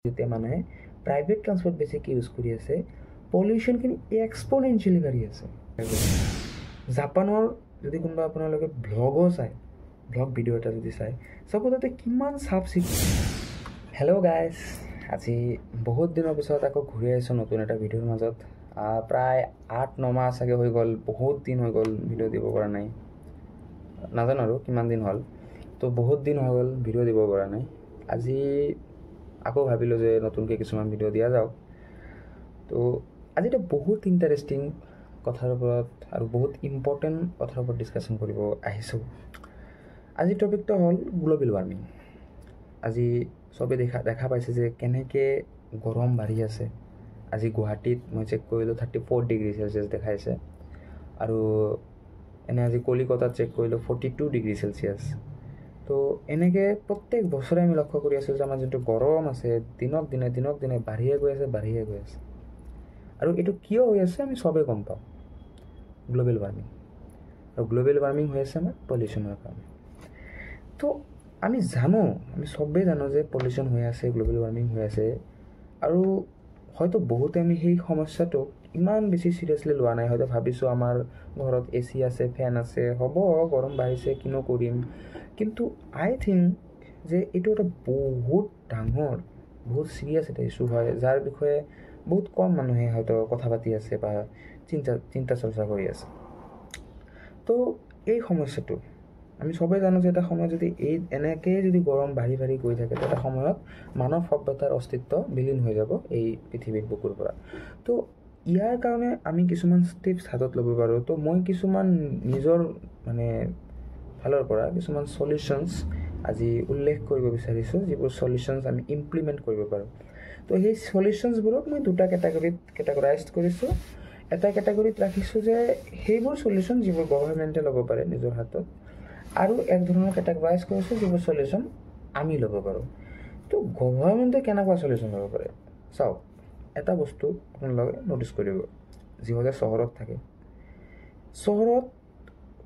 যেতিয়া মানুহে private transport বেছিকৈ ইউজ কৰি আছে, পলিউশ্যনখিনি এক্সপনেনচিয়েলি বাঢ়ি আছে। জাপানৰ যদি কোনোবা আপোনালোকে ভ্লগো চায়, ভ্লগ ভিডিঅ' এটা যদি চায়, চাব তাতে কিমান চাফ চিকুণ। হেল্ল' গাইজ, আজি বহুত দিনৰ পিছত আকৌ ঘূৰি আহিছোঁ নতুন এটা ভিডিঅ'ৰ মাজত। প্ৰায় 8-9 মাহ চাগে হৈ গ'ল, বহুত দিন হৈ গ'ল ভিডিঅ' দিব পৰা নাই, নাজানো আৰু কিমান দিন হ'ল। তো বহুত দিন হৈ গ'ল ভিডিঅ' দিব পৰা নাই। আজি আকৌ ভাবিলোঁ যে নতুনকৈ কিছুমান ভিডিঅ' দিয়া যাওক। তো আজিতো বহুত ইণ্টাৰেষ্টিং কথাৰ ওপৰত আৰু বহুত ইম্পৰ্টেণ্ট কথাৰ ওপৰত ডিছকাশ্যন কৰিব আহিছোঁ। আজিৰ টপিকটো হ'ল গ্ল'বেল ৱাৰ্মিং। আজি চবেই দেখা পাইছে যে কেনেকৈ গৰম বাঢ়ি আছে। আজি গুৱাহাটীত মই চেক কৰিলোঁ 34 ডিগ্ৰী চেলচিয়াছ দেখাইছে, আৰু এনে আজি কলিকতাত চেক কৰিলোঁ 42 ডিগ্ৰী চেলচিয়াছ। তো এনেকৈ প্ৰত্যেক বছৰে আমি লক্ষ্য কৰি আছোঁ যে আমাৰ যোনটো গৰম আছে দিনক দিনে বাঢ়িয়ে গৈ আছে। আৰু এইটো কিয় হৈ আছে আমি চবেই গম পাওঁ, গ্ল'বেল ৱাৰ্মিং। আৰু গ্ল'বেল ৱাৰ্মিং হৈ আছে আমাৰ পলিউশ্যনৰ কাৰণে। তো আমি চবেই জানো যে পলিউশ্যন হৈ আছে, গ্ল'বেল ৱাৰ্মিং হৈ আছে, আৰু হয়তো বহুতে আমি সেই সমস্যাটোক ইমান বেছি চিৰিয়াছলি লোৱা নাই। হয়তো ভাবিছোঁ আমাৰ ঘৰত AC আছে, ফেন আছে, হ'ব গৰম বাঢ়িছে কিনো কৰিম। কিন্তু আই থিংক যে এইটো এটা বহুত ডাঙৰ, বহুত চিৰিয়াছ এটা ইছ্যু হয়, যাৰ বিষয়ে বহুত কম মানুহে হয়তো কথা পাতি আছে বা চিন্তা চৰ্চা কৰি আছে। তো এই সমস্যাটো আমি চবেই জানো যে এটা সময়ত যদি এনেকৈ যদি গৰম বাঢ়ি গৈ থাকে, এটা সময়ত মানৱ সভ্যতাৰ অস্তিত্ব বিলীন হৈ যাব এই পৃথিৱীৰ বুকুৰ পৰা। তো ইয়াৰ কাৰণে আমি কিছুমান ষ্টেপছ হাতত ল'ব পাৰোঁ। তো মই কিছুমান নিজৰ ফালৰ পৰা কিছুমান চলিউশ্যনছ আজি উল্লেখ কৰিব বিচাৰিছোঁ, যিবোৰ চলিউশ্যনছ আমি ইমপ্লিমেণ্ট কৰিব পাৰোঁ। তো সেই চলিউশ্যনছবোৰক মই দুটা কেটেগৰাইজ কৰিছোঁ। এটা কেটেগৰীত ৰাখিছোঁ যে সেইবোৰ চলিউশ্যন যিবোৰ গভৰ্ণমেণ্টে ল'ব পাৰে নিজৰ হাতত, আৰু এক ধৰণৰ কেটেগৰাইজ কৰিছোঁ যিবোৰ চলিউশ্যন আমি ল'ব পাৰোঁ। তো গভৰ্ণমেণ্টে কেনেকুৱা চলিউশ্যন ল'ব পাৰে চাওক। এটা বস্তু আপোনালোকে ন'টিছ কৰিব, যিসকলে চহৰত থাকে, চহৰত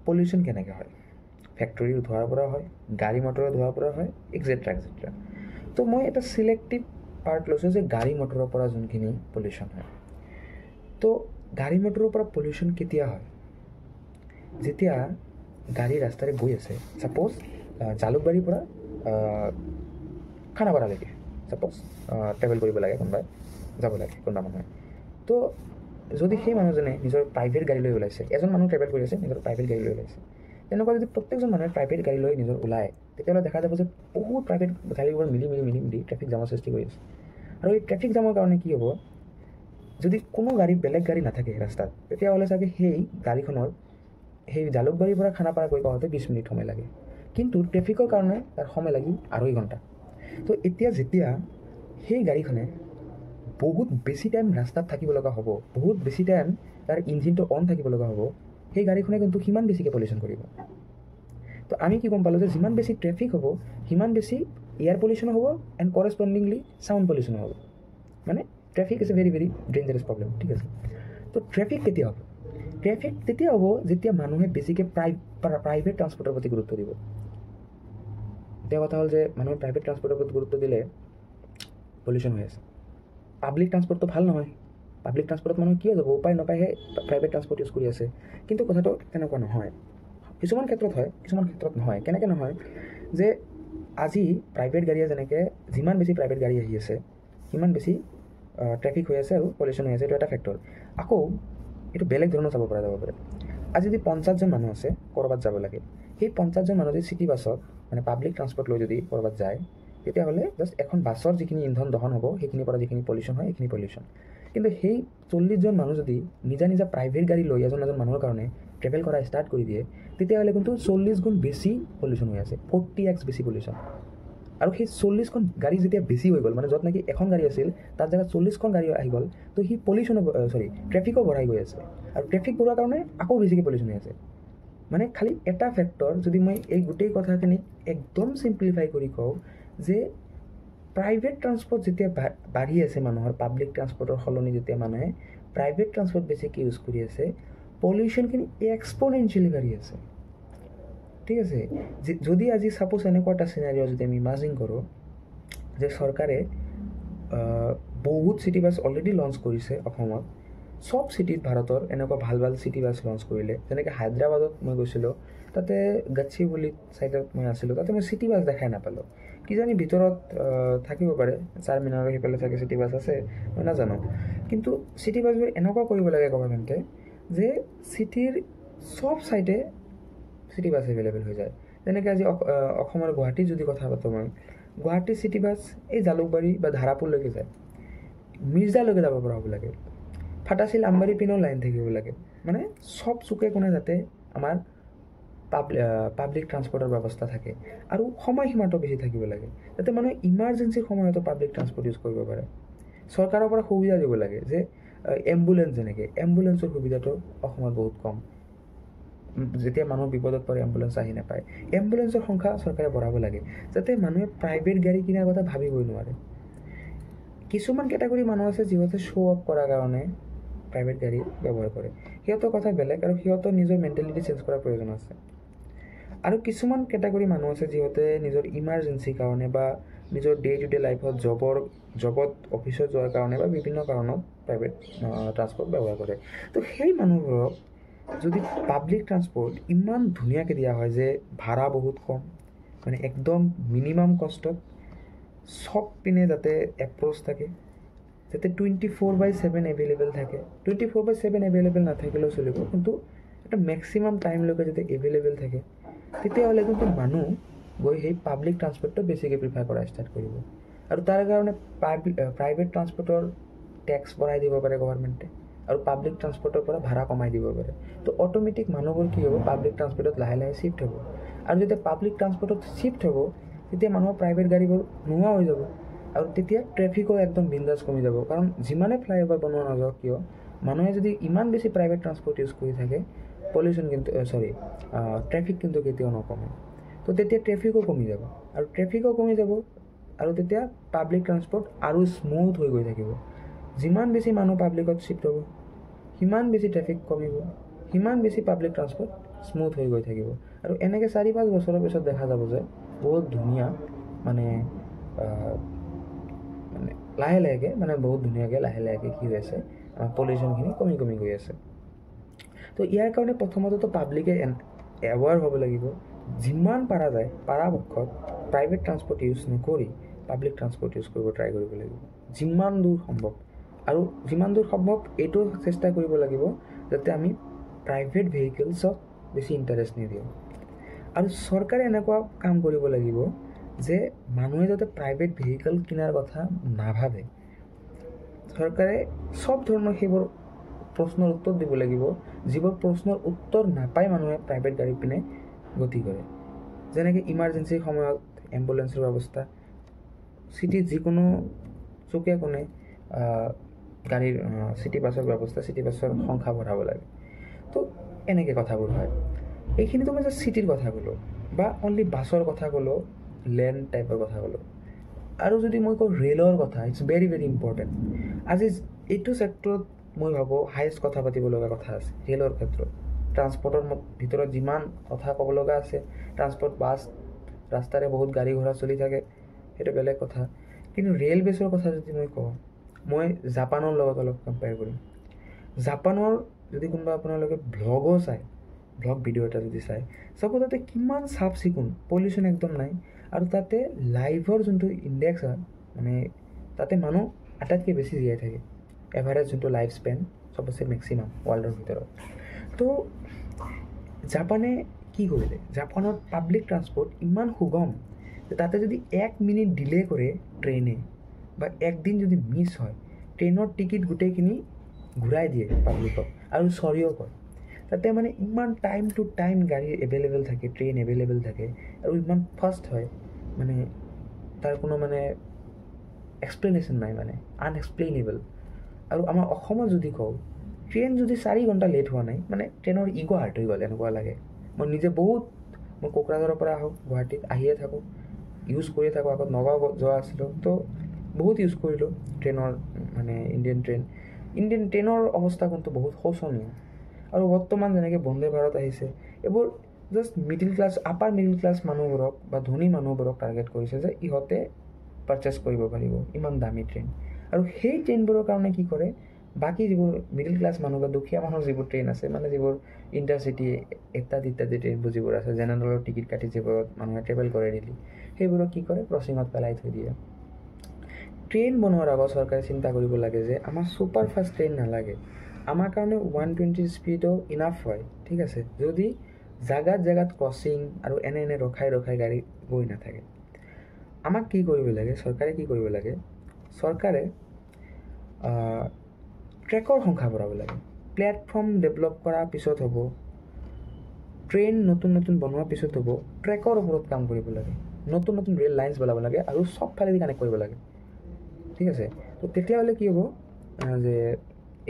পলিউশ্যন কেনেকৈ হয়, ফেক্টৰীৰ ধোঁৱাৰ পৰা হয়, গাড়ী মটৰৰ ধোঁৱাৰ পৰা হয়, এক্সেট্ৰা। তো মই এটা চিলেক্টিভ পাৰ্ট লৈছোঁ যে গাড়ী মটৰৰ পৰা যোনখিনি পলিউশ্যন হয়। তো গাড়ী মটৰৰ পৰা পলিউশ্যন কেতিয়া হয়? যেতিয়া গাড়ী ৰাস্তাৰে গৈ আছে, ছাপ'জ জালুকবাৰীৰ পৰা খানাপাৰালৈকে ছাপ'জ ট্ৰেভেল কৰিব লাগে, কোনোবাই যাব লাগে কোনোবা মানুহে। তো যদি সেই মানুহজনে নিজৰ প্ৰাইভেট গাড়ী লৈ ওলাইছে, এজন মানুহ ট্ৰেভেল কৰি আছে নিজৰ প্ৰাইভেট গাড়ী লৈ ওলাইছে, তেনেকুৱা যদি প্ৰত্যেকজন মানুহে প্ৰাইভেট গাড়ী লৈ নিজৰ ওলায়, তেতিয়াহ'লে দেখা যাব যে বহুত প্ৰাইভেট গাড়ীবোৰ মিলি ট্ৰেফিক জামৰ সৃষ্টি কৰি আছে। আৰু এই ট্ৰেফিক জামৰ কাৰণে কি হ'ব, যদি কোনো বেলেগ গাড়ী নাথাকে ৰাস্তাত, তেতিয়াহ'লে চাগে সেই গাড়ীখনৰ সেই জালুকবাৰীৰ পৰা খানাপাৰা গৈ পাওঁতে 20 মিনিট সময় লাগে, কিন্তু ট্ৰেফিকৰ কাৰণে তাৰ সময় লাগিল 2.5 ঘণ্টা। তো এতিয়া যেতিয়া সেই গাড়ীখনে বহুত বেছি টাইম ৰাস্তাত থাকিব লগা হ'ব, বহুত বেছি টাইম তাৰ ইঞ্জিনটো অন থাকিব লগা হ'ব, সেই গাড়ীখনে কিন্তু সিমান বেছিকৈ পলিউশ্যন কৰিব। তো আমি কি গম পালোঁ যে যিমান বেছি ট্ৰেফিক হ'ব, সিমান বেছি এয়াৰ পলিউশ্যনো হ'ব, এণ্ড কৰেছপণ্ডিংলি চাউণ্ড পলিউশ্যনো হ'ব। মানে traffic is a very dangerous problem, ঠিক আছে। তো ট্ৰেফিক কেতিয়া হ'ব? ট্ৰেফিক তেতিয়া হ'ব যেতিয়া মানুহে বেছিকৈ প্ৰাইভেট ট্ৰান্সপৰ্টৰ প্ৰতি গুৰুত্ব দিব। এতিয়া কথা হ'ল যে মানুহে প্ৰাইভেট ট্ৰান্সপৰ্টৰ প্ৰতি গুৰুত্ব দিলে পলিউশ্যন হৈ আছে। পাব্লিক ট্ৰান্সপৰ্টটো ভাল নহয়, পাব্লিক ট্ৰান্সপৰ্টত মানুহে কিয় যাব, উপায় নাপায়হে প্ৰাইভেট ট্ৰান্সপৰ্ট ইউজ কৰি আছে। কিন্তু কথাটো তেনেকুৱা নহয়, কিছুমান ক্ষেত্ৰত হয়, কিছুমান ক্ষেত্ৰত নহয়। কেনেকৈ নহয়, যে আজি প্ৰাইভেট গাড়ীয়ে যেনেকৈ যিমান বেছি প্ৰাইভেট গাড়ী আহি আছে, সিমান বেছি ট্ৰেফিক হৈ আছে আৰু পলিউশ্যন হৈ আছে, এইটো এটা ফেক্টৰ। আকৌ এইটো বেলেগ ধৰণৰ চাব পৰা যাব পাৰে। আজি যদি 50জন মানুহ আছে ক'ৰবাত যাব লাগে, সেই 50জন মানুহ যদি চিটি বাছত পাব্লিক ট্ৰান্সপৰ্ট লৈ যদি ক'ৰবাত যায়, তেতিয়াহ'লে জাষ্ট এখন বাছৰ যিখিনি ইন্ধন দহন হ'ব, সেইখিনিৰ পৰা যিখিনি পলিউশ্যন হয়, সেইখিনি পলিউশ্যন। কিন্তু সেই 40জন মানুহ যদি নিজা প্ৰাইভেট গাড়ী লৈ এজন মানুহৰ কাৰণে ট্ৰেভেল কৰা ষ্টাৰ্ট কৰি দিয়ে, তেতিয়াহ'লে কিন্তু 40 গুণ বেছি পলিউশ্যন হৈ আছে, 40x বেছি পলিউশ্যন। আৰু সেই 40খন গাড়ী যেতিয়া বেছি হৈ গ'ল, য'ত নেকি এখন গাড়ী আছিল তাত জেগাত 40খন গাড়ী আহি গ'ল, তো সি ট্ৰেফিকো বঢ়াই গৈ আছে, আৰু ট্ৰেফিক বঢ়োৱাৰ কাৰণে আকৌ বেছিকৈ পলিউশ্যন হৈ আছে। খালি এটা ফেক্টৰ, যদি মই এই গোটেই কথাখিনি একদম চিম্প্লিফাই কৰি কওঁ, যে প্ৰাইভেট ট্ৰান্সপৰ্ট যেতিয়া বাঢ়ি আছে মানুহৰ, পাব্লিক ট্ৰান্সপৰ্টৰ সলনি যেতিয়া মানুহে প্ৰাইভেট ট্ৰান্সপৰ্ট বেছিকৈ ইউজ কৰি আছে, পলিউশ্যনখিনি এক্সপনেনচিয়েলি বাঢ়ি আছে, ঠিক আছে। যদি আজি ছাপ'জ এনেকুৱা এটা চিনাৰিঅ' যদি আমি ইমাজিন কৰোঁ যে চৰকাৰে বহুত চিটি বাছ অলৰেডি লঞ্চ কৰিছে অসমত। চব চিটিত ভাৰতৰ এনেকুৱা ভাল ভাল চিটি বাছ লঞ্চ কৰিলে। যেনেকৈ হায়দৰাবাদত মই গৈছিলোঁ, তাতে গাচ্ছি বুলি ছাইডত মই আছিলোঁ, তাতে মই চিটি বাছ দেখাই নাপালোঁ। কিজানি ভিতৰত থাকিব পাৰে, চাৰমিনাৰৰ সেইফালে চাগে চিটি বাছ আছে, মই নাজানো। কিন্তু চিটি বাছবোৰ এনেকুৱা কৰিব লাগে গভৰ্ণমেণ্টে যে চিটিৰ চব ছাইডে চিটি বাছ এভেইলেবল হৈ যায়। যেনেকৈ আজি অসমৰ গুৱাহাটীত যদি কথা পাতোঁ মই, গুৱাহাটীৰ চিটি বাছ এই জালুকবাৰী বা ধাৰাপুৰলৈকে যায়, মিৰ্জালৈকে যাব পৰা হ'ব লাগে, ফাটাচিল আমবাৰী পিনেও লাইন থাকিব লাগে। মানে চব চুকে কোণে যাতে আমাৰ পাব্লিক ট্ৰান্সপৰ্টৰ ব্যৱস্থা থাকে, আৰু সময়সীমাটো বেছি থাকিব লাগে, যাতে মানুহে ইমাৰ্জেঞ্চিৰ সময়তো পাব্লিক ট্ৰান্সপৰ্ট ইউজ কৰিব পাৰে। চৰকাৰৰ পৰা সুবিধা দিব লাগে যে এম্বুলেঞ্চ, যেনেকৈ এম্বুলেঞ্চৰ সুবিধাটো অসমত বহুত কম। যেতিয়া মানুহ বিপদত পৰে এম্বুলেঞ্চ আহি নাপায়। এম্বুলেঞ্চৰ সংখ্যা চৰকাৰে বঢ়াব লাগে, যাতে মানুহে প্ৰাইভেট গাড়ী কিনাৰ কথা ভাবিবই নোৱাৰে। কিছুমান কেটাগৰী মানুহ আছে যিহঁতে শ্ব' অফ কৰাৰ কাৰণে প্ৰাইভেট গাড়ী ব্যৱহাৰ কৰে, সিহঁতৰ কথা বেলেগ, আৰু সিহঁতৰ নিজৰ মেণ্টেলিটি চেঞ্জ কৰাৰ প্ৰয়োজন আছে। আৰু কিছুমান কেটাগৰী মানুহ আছে যিহঁতে নিজৰ ইমাৰ্জেঞ্চিৰ কাৰণে বা নিজৰ ডে টু ডে লাইফত জবত অফিচত যোৱাৰ কাৰণে বা বিভিন্ন কাৰণত প্ৰাইভেট ট্ৰান্সপৰ্ট ব্যৱহাৰ কৰে। তো সেই মানুহবোৰক যদি পাব্লিক ট্ৰান্সপৰ্ট ইমান ধুনীয়াকৈ দিয়া হয় যে ভাড়া বহুত কম, মানে একদম মিনিমাম কষ্টত চব পিনে যাতে এপ্ৰ'চ থাকে, যাতে 24/7 এভেইলেবল থাকে। 24/7 এভেইলেবল নাথাকিলেও চলিব, কিন্তু এটা মেক্সিমাম টাইমলৈকে যাতে এভেইলেবল থাকে, তেতিয়াহ'লে কিন্তু মানুহ গৈ সেই পাব্লিক ট্ৰান্সপৰ্টটো বেছিকৈ প্ৰিফাৰ কৰা ষ্টাৰ্ট কৰিব। আৰু তাৰ কাৰণে প্ৰাইভেট ট্ৰান্সপৰ্টৰ টেক্স বঢ়াই দিব পাৰে গভৰ্ণমেণ্টে, আৰু পাব্লিক ট্ৰান্সপৰ্টৰ পৰা ভাড়া কমাই দিব পাৰে। তো অট'মেটিক মানুহবোৰ কি হ'ব, পাব্লিক ট্ৰান্সপৰ্টত লাহে লাহে শ্বিফ্ট হ'ব। আৰু যেতিয়া পাব্লিক ট্ৰান্সপৰ্টত শ্বিফ্ট হ'ব, তেতিয়া মানুহৰ প্ৰাইভেট গাড়ীবোৰ নোহোৱা হৈ যাব, আৰু তেতিয়া ট্ৰেফিকো একদম বিন্দাছ কমি যাব। কাৰণ যিমানে ফ্লাইঅভাৰ বনোৱা নাযাওক কিয়, মানুহে যদি ইমান বেছি প্ৰাইভেট ট্ৰান্সপৰ্ট ইউজ কৰি থাকে, ট্ৰেফিক কিন্তু কেতিয়াও নকমে। তো তেতিয়া ট্ৰেফিকো কমি যাব, আৰু তেতিয়া পাব্লিক ট্ৰান্সপৰ্ট আৰু স্মুথ হৈ গৈ থাকিব। যিমান বেছি মানুহ পাব্লিকত শ্বিফ্ট হ'ব, সিমান বেছি ট্ৰেফিক কমিব, সিমান বেছি পাব্লিক ট্ৰান্সপৰ্ট স্মুথ হৈ গৈ থাকিব। আৰু এনেকৈ 4-5 বছৰৰ পিছত দেখা যাব যে বহুত ধুনীয়া, মানে লাহে লাহেকৈ, বহুত ধুনীয়াকৈ লাহে লাহেকৈ কি হৈ আছে, পলিউশ্যনখিনি কমি গৈ আছে। তো ইয়াৰ কাৰণে প্ৰথমতেতো পাব্লিকে এৱেৰ হ'ব লাগিব, যিমান পাৰা যায় পৰাপক্ষত প্ৰাইভেট ট্ৰান্সপৰ্ট ইউজ নকৰি পাব্লিক ট্ৰান্সপৰ্ট ইউজ কৰিব ট্ৰাই কৰিব লাগিব, যিমান দূৰ সম্ভৱ। আৰু যিমান দূৰ সম্ভৱ এইটো চেষ্টা কৰিব লাগিব যাতে আমি প্ৰাইভেট ভেহিকেলছক বেছি ইণ্টাৰেষ্ট নিদিওঁ। আৰু চৰকাৰে এনেকুৱা কাম কৰিব লাগিব যে মানুহে যাতে প্ৰাইভেট ভেহিকেল কিনাৰ কথা নাভাবে। চৰকাৰে চব ধৰণৰ সেইবোৰ প্ৰশ্নৰ উত্তৰ দিব লাগিব, যিবোৰ প্ৰশ্নৰ উত্তৰ নাপাই মানুহে প্ৰাইভেট গাড়ী পিনে গতি কৰে। যেনেকৈ ইমাৰ্জেঞ্চিৰ সময়ত এম্বুলেঞ্চৰ ব্যৱস্থা, চিটিত যিকোনো চুকে কোণে গাড়ীৰ চিটি বাছৰ ব্যৱস্থা, চিটি বাছৰ সংখ্যা বঢ়াব লাগে। তো এনেকৈ কথাবোৰ হয়। এইখিনিতো মই জাষ্ট চিটিৰ কথা ক'লোঁ, বা অনলি বাছৰ কথা ক'লোঁ, লেণ্ড টাইপৰ কথা ক'লোঁ। আৰু যদি মই কওঁ ৰেলৰ কথা, ইটছ ভেৰি ভেৰি ইম্পৰ্টেণ্ট। আজি এইটো ছেক্টৰত মই ভাবোঁ হায়েষ্ট কথা পাতিব লগা কথা আছে ৰেলৰ ক্ষেত্ৰত। ট্ৰান্সপৰ্টৰ ভিতৰত যিমান কথা ক'ব লগা আছে, ট্ৰান্সপৰ্ট বাছ, ৰাস্তাৰে বহুত গাড়ী ঘোঁৰা চলি থাকে, সেইটো বেলেগ কথা। কিন্তু ৰেল বেছৰ কথা যদি মই কওঁ, মই জাপানৰ লগত অলপ কম্পেয়াৰ কৰিম। জাপানৰ যদি কোনোবা আপোনালোকে ভ্লগো চায়, ভ্লগ ভিডিঅ' এটা যদি চাব তাতে কিমান চাফ চিকুণ, পলিউশ্যন একদম নাই। আৰু তাতে লাইফৰ যোনটো ইণ্ডেক্স হয়, তাতে মানুহ আটাইতকৈ বেছি জীয়াই থাকে, এভাৰেজ যোনটো লাইফ স্পেন চবতছে মেক্সিমাম ৱৰ্ল্ডৰ ভিতৰত। তো জাপানে কি কৰিলে, জাপানত পাব্লিক ট্ৰান্সপৰ্ট ইমান সুগম যে তাতে যদি 1 মিনিট ডিলে কৰে ট্ৰেইনে, বা একদিন যদি মিছ হয়, ট্ৰেইনৰ টিকেট গোটেইখিনি ঘূৰাই দিয়ে পাব্লিকক, আৰু চৰিও কয়। তাতে ইমান টাইম টু টাইম গাড়ী এভেইলেবল থাকে, ট্ৰেইন এভেইলেবল থাকে, আৰু ইমান ফাষ্ট হয়, তাৰ কোনো এক্সপ্লেনেশ্যন নাই, আনএক্সপ্লেইনেবল। আৰু আমাৰ অসমত যদি কওঁ, ট্ৰেইন যদি 4 ঘণ্টা লেট হোৱা নাই, ট্ৰেইনৰ ইগ' হাৰ্ট হৈ গ'ল এনেকুৱা লাগে। মই কোকৰাঝাৰৰ পৰা আহোঁ, গুৱাহাটীত আহিয়ে থাকোঁ, ইউজ কৰিয়ে থাকোঁ। আগত নগাঁও যোৱা আছিলোঁ, তো বহুত ইউজ কৰিলোঁ ট্ৰেইনৰ, ইণ্ডিয়ান ট্ৰেইনৰ অৱস্থা কিন্তু বহুত শোচনীয়। আৰু বৰ্তমান যেনেকৈ বন্দে ভাৰত আহিছে, এইবোৰ জাষ্ট আপাৰ মিডিল ক্লাছ মানুহবোৰক বা ধনী মানুহবোৰক টাৰ্গেট কৰিছে যে ইহঁতে পাৰচেছ কৰিব পাৰিব ইমান দামী ট্ৰেইন। আৰু সেই ট্ৰেইনবোৰৰ কাৰণে কি কৰে, বাকী যিবোৰ মিডল ক্লাছ মানুহ বা দুখীয়া মানুহৰ যিবোৰ ট্ৰেইন আছে, মানে যিবোৰ ইণ্টাৰচিটি ইত্যাদি ট্ৰেইনবোৰ যিবোৰ আছে, জেনেৰেলৰ টিকেট কাটি যিবোৰত মানুহে ট্ৰেভেল কৰে ডেইলি, সেইবোৰক কি কৰে, ক্ৰচিঙত পেলাই থৈ দিয়ে। ট্ৰেইন বনোৱাৰ আগত চৰকাৰে চিন্তা কৰিব লাগে যে আমাৰ ছুপাৰ ফাষ্ট ট্ৰেইন নালাগে, আমাৰ কাৰণে 120 স্পীডো ইনাফ হয়, ঠিক আছে, যদি জেগাত ক্ৰচিং আৰু এনে ৰখাই গাড়ী গৈ নাথাকে। আমাক কি কৰিব লাগে, চৰকাৰে কি কৰিব লাগে, চৰকাৰে ট্ৰেকৰ সংখ্যা বঢ়াব লাগে। প্লেটফৰ্ম ডেভেলপ কৰাৰ পিছত হ'ব, ট্ৰেইন নতুন বনোৱাৰ পিছত হ'ব, ট্ৰেকৰ ওপৰত কাম কৰিব লাগে, নতুন ৰেল লাইনছ বনাব লাগে আৰু চব ফালেদি কানেক্ট কৰিব লাগে, ঠিক আছে। তো তেতিয়াহ'লে কি হ'ব যে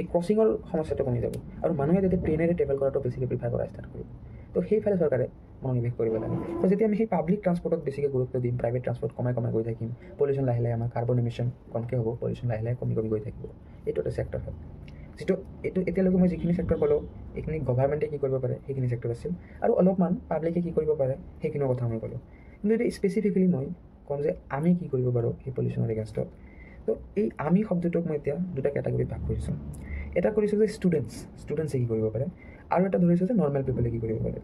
এই ক্ৰচিঙৰ সমস্যাটো কমি যাব আৰু মানুহে তেতিয়া ট্ৰেইনেৰে ট্ৰেভেল কৰাটো বেছিকৈ প্ৰিফাৰ কৰা ষ্টাৰ্ট কৰিব। তো সেইফালে চৰকাৰে মনোনিৱেশ কৰিব লাগে। তো যেতিয়া আমি সেই পাব্লিক ট্ৰান্সপৰ্টত বেছিকৈ গুৰুত্ব দিম, প্ৰাইভেট ট্ৰান্সপৰ্ট কমাই গৈ থাকিম, পলিউশ্যন লাহে আমাৰ কাৰ্বন ইমিশ্যন কমকৈ হ'ব, পলিউশ্যন লাহে কমি গৈ থাকিব। এইটো এটা ছেক্টৰ হয়, যিটো এতিয়ালৈকে মই যিখিনি ছেক্টৰ ক'লোঁ, এইখিনি গভাৰ্মেণ্টে কি কৰিব পাৰে সেইখিনি ছেক্টৰ আছিল, আৰু অলপমান পাব্লিকে কি কৰিব পাৰে সেইখিনিৰ কথা মই ক'লোঁ। কিন্তু এতিয়া স্পেচিফিকেলি মই ক'ম যে আমি কি কৰিব পাৰোঁ সেই পলিউশ্যনৰ এগেইনষ্টত। তো এই আমি শব্দটোক মই এতিয়া দুটা কেটাগৰীত ভাগ কৰিছোঁ। এটা কৰিছোঁ যে ষ্টুডেণ্টছে কি কৰিব পাৰে, আৰু এটা ধৰিছোঁ যে নৰ্মেল পিপলে কি কৰিব পাৰে।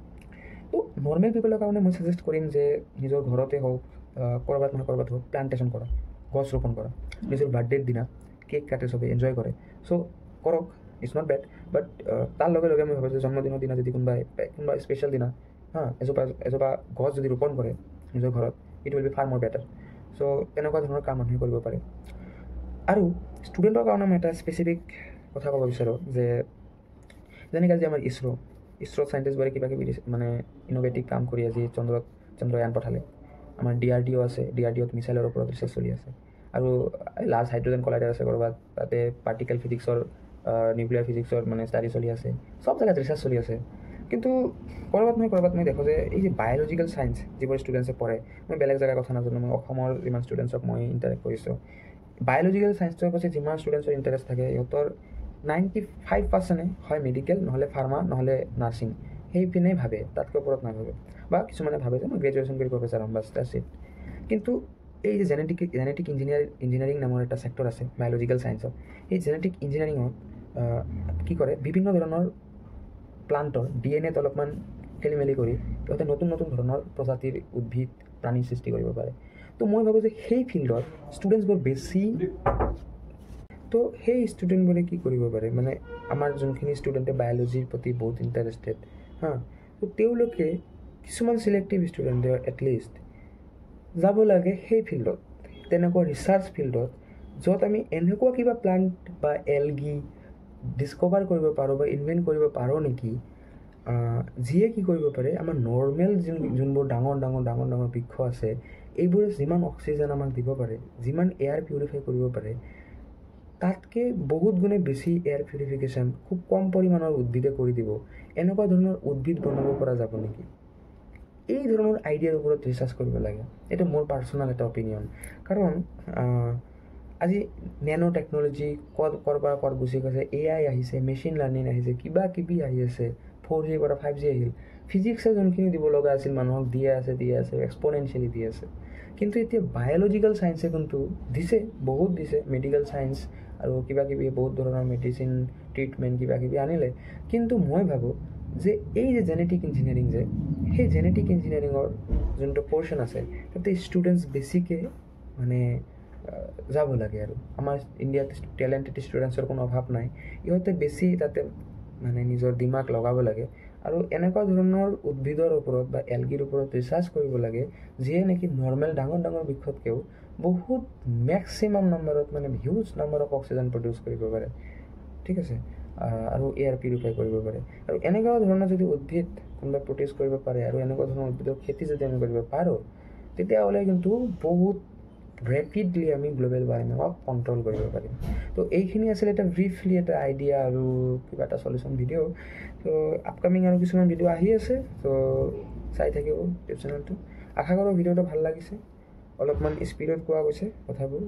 তো নৰ্মেল পিপলৰ কাৰণে মই ছাজেষ্ট কৰিম যে নিজৰ ঘৰতে হওক, ক'ৰবাত নহয় ক'ৰবাত হওক, প্লান্টেশ্যন কৰা, গছ ৰোপণ কৰা। নিজৰ বাৰ্থডেৰ দিনা কেক কাটে, চবেই এনজয় কৰে, চ' কৰক, ইটছ নট বেড। বাট তাৰ লগে মই ভাবোঁ যে জন্মদিনৰ দিনা যদি কোনোবা স্পেচিয়েল দিনা এজোপা গছ যদি ৰোপণ কৰে নিজৰ ঘৰত, ইট উইল বি ফাৰ মোৰ বেটাৰ। চ' তেনেকুৱা ধৰণৰ কাম মানুহে কৰিব পাৰে। আৰু ষ্টুডেণ্টৰ কাৰণে মই এটা স্পেচিফিক কথা ক'ব বিচাৰোঁ যে যেনেকৈ আজি আমাৰ ইছৰোত চাইণ্টিষ্টবোৰে কিবা কিবি মানে ইন'ভেটিভ কাম কৰি আজি চন্দ্ৰয়ান পঠালে। আমাৰ DRDO আছে, DRDOত মিছাইলৰ ওপৰত ৰিচাৰ্চ চলি আছে, আৰু লাৰ্জ হাইড্ৰজেন কলাইডাৰ আছে ক'ৰবাত, তাতে পাৰ্টিকেল ফিজিক্সৰ নিউক্লিয়াৰ ফিজিক্সৰ মানে ষ্টাডি চলি আছে, চব জেগাত ৰিচাৰ্চ চলি আছে। কিন্তু ক'ৰবাত মই দেখোঁ যে এই যে বায়'লজিকেল ছায়েন্স যিবোৰ ষ্টুডেণ্টছে পঢ়ে, মই বেলেগ জেগাৰ কথা নাজানো, মই অসমৰ যিমান ষ্টুডেণ্টছক মই ইণ্টাৰেক্ট কৰিছোঁ, বায়'লজিকেল ছায়েন্সৰ পাছত যিমান ষ্টুডেণ্টছৰ ইণ্টাৰেষ্ট থাকে, সিহঁতৰ 95% হয় মেডিকেল, নহ'লে ফাৰ্মা, নহ'লে নাৰ্ছিং, সেইপিনে ভাবে, তাতকৈ ওপৰত নাভাবে। বা কিছুমানে ভাবে যে মই গ্ৰেজুৱেশ্যন কৰি প্ৰফেচাৰ হ'ম, বাছ দ্যাটছ ইট। কিন্তু এই যে জেনেটিক ইঞ্জিনিয়াৰিং নামৰ এটা ছেক্টৰ আছে বায়'লজিকেল ছায়েন্সত, এই জেনেটিক ইঞ্জিনিয়াৰিঙত কি কৰে, বিভিন্ন ধৰণৰ প্লাণ্টৰ DNA অলপমান খেলি কৰি সিহঁতে নতুন ধৰণৰ প্ৰজাতিৰ উদ্ভিদ প্ৰাণীৰ সৃষ্টি কৰিব পাৰে। তো মই ভাবোঁ যে সেই ফিল্ডত ষ্টুডেণ্টছবোৰ বেছি, তো সেই ষ্টুডেণ্টবোৰে কি কৰিব পাৰে, মানে আমাৰ যোনখিনি ষ্টুডেণ্টে বায়'লজিৰ প্ৰতি বহুত ইণ্টাৰেষ্টেড, তো তেওঁলোকে কিছুমান চিলেক্টিভ ষ্টুডেণ্টে এটলিষ্ট যাব লাগে সেই ফিল্ডত, তেনেকুৱা ৰিচাৰ্চ ফিল্ডত, য'ত আমি এনেকুৱা কিবা প্লাণ্ট বা এলগি ডিছকভাৰ কৰিব পাৰোঁ বা ইনভেণ্ট কৰিব পাৰোঁ নেকি, যিয়ে কি কৰিব পাৰে আমাৰ নৰ্মেল যোনবোৰ ডাঙৰ বৃক্ষ আছে, এইবোৰে যিমান অক্সিজেন আমাক দিব পাৰে, যিমান এয়াৰ পিউৰিফাই কৰিব পাৰে, তাতকৈ বহুত গুণে বেছি এয়াৰ পিউৰিফিকেশ্যন খুব কম পৰিমাণৰ উদ্ভিদে কৰি দিব। এনেকুৱা ধৰণৰ উদ্ভিদ বনাব পৰা যাব নেকি, এই ধৰণৰ আইডিয়াৰ ওপৰত ৰিচাৰ্চ কৰিব লাগে। এইটো মোৰ পাৰ্চনেল এটা অপিনিয়ন। কাৰণ আজি নেনো টেকন'লজি ক'ত গুচি গৈছে, AI আহিছে, মেচিন লাৰ্ণিং আহিছে, কিবা কিবি আহি আছে, 4G পৰা 5G আহিল, ফিজিক্সে যোনখিনি দিব লগা আছিল মানুহক দিয়ে আছে, এক্সপ'নেনচিয়েলি দি আছে। কিন্তু এতিয়া বায়'লজিকেল ছায়েন্সে কিন্তু বহুত দিছে, মেডিকেল ছায়েন্স আৰু কিবা কিবি বহুত ধৰণৰ মেডিচিন ট্ৰিটমেণ্ট কিবা কিবি আনিলে। কিন্তু মই ভাবোঁ যে এই যে জেনেটিক ইঞ্জিনিয়াৰিং সেই জেনেটিক ইঞ্জিনিয়াৰিঙৰ যোনটো পৰ্শ্যন আছে, তাতে ষ্টুডেণ্টছ বেছিকৈ মানে যাব লাগে। আৰু আমাৰ ইণ্ডিয়াত টেলেণ্টেড ষ্টুডেণ্টছৰ কোনো অভাৱ নাই, ইহঁতে বেছি তাতে মানে নিজৰ দিমাগ লগাব লাগে আৰু এনেকুৱা ধৰণৰ উদ্ভিদৰ ওপৰত বা এলগিৰ ওপৰত ৰিচাৰ্চ কৰিব লাগে, যিয়ে নেকি নৰ্মেল ডাঙৰ বৃক্ষতকৈও বহুত মেক্সিমাম নাম্বাৰত, মানে huge number of oxygen produce কৰিব পাৰে, ঠিক আছে, আৰু এয়াৰ পিউৰিফাই কৰিব পাৰে। আৰু এনেকুৱা ধৰণৰ যদি উদ্ভিদ কোনোবাই প্ৰডিউচ কৰিব পাৰে আৰু এনেকুৱা ধৰণৰ উদ্ভিদৰ খেতি যদি আমি কৰিব পাৰোঁ, তেতিয়াহ'লে কিন্তু বহুত ৰেপিডলি আমি গ্ল'বেল ৱাৰ্মিঙক কণ্ট্ৰল কৰিব পাৰিম। তো এইখিনি আছিলে এটা ব্ৰিফলি এটা আইডিয়া আৰু কিবা এটা চলিউশ্যন ভিডিঅ'। তো আপকামিং আৰু কিছুমান ভিডিঅ' আহি আছে, তো চাই থাকিব ইউটিউব চেনেলটো। আশা কৰোঁ ভিডিঅ'টো ভাল লাগিছে, অলপমান স্পীডত কোৱা গৈছে কথাবোৰ।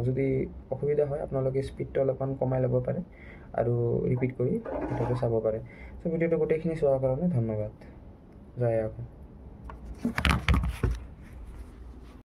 যদি অসুবিধা হয় আপোনালোকে স্পীডটো অলপমান কমাই ল'ব পাৰে আৰু ৰিপিট কৰি ভিডিঅ'টো চাব পাৰে। চ' ভিডিঅ'টো গোটেইখিনি চোৱাৰ কাৰণে ধন্যবাদ। জয় আহোম।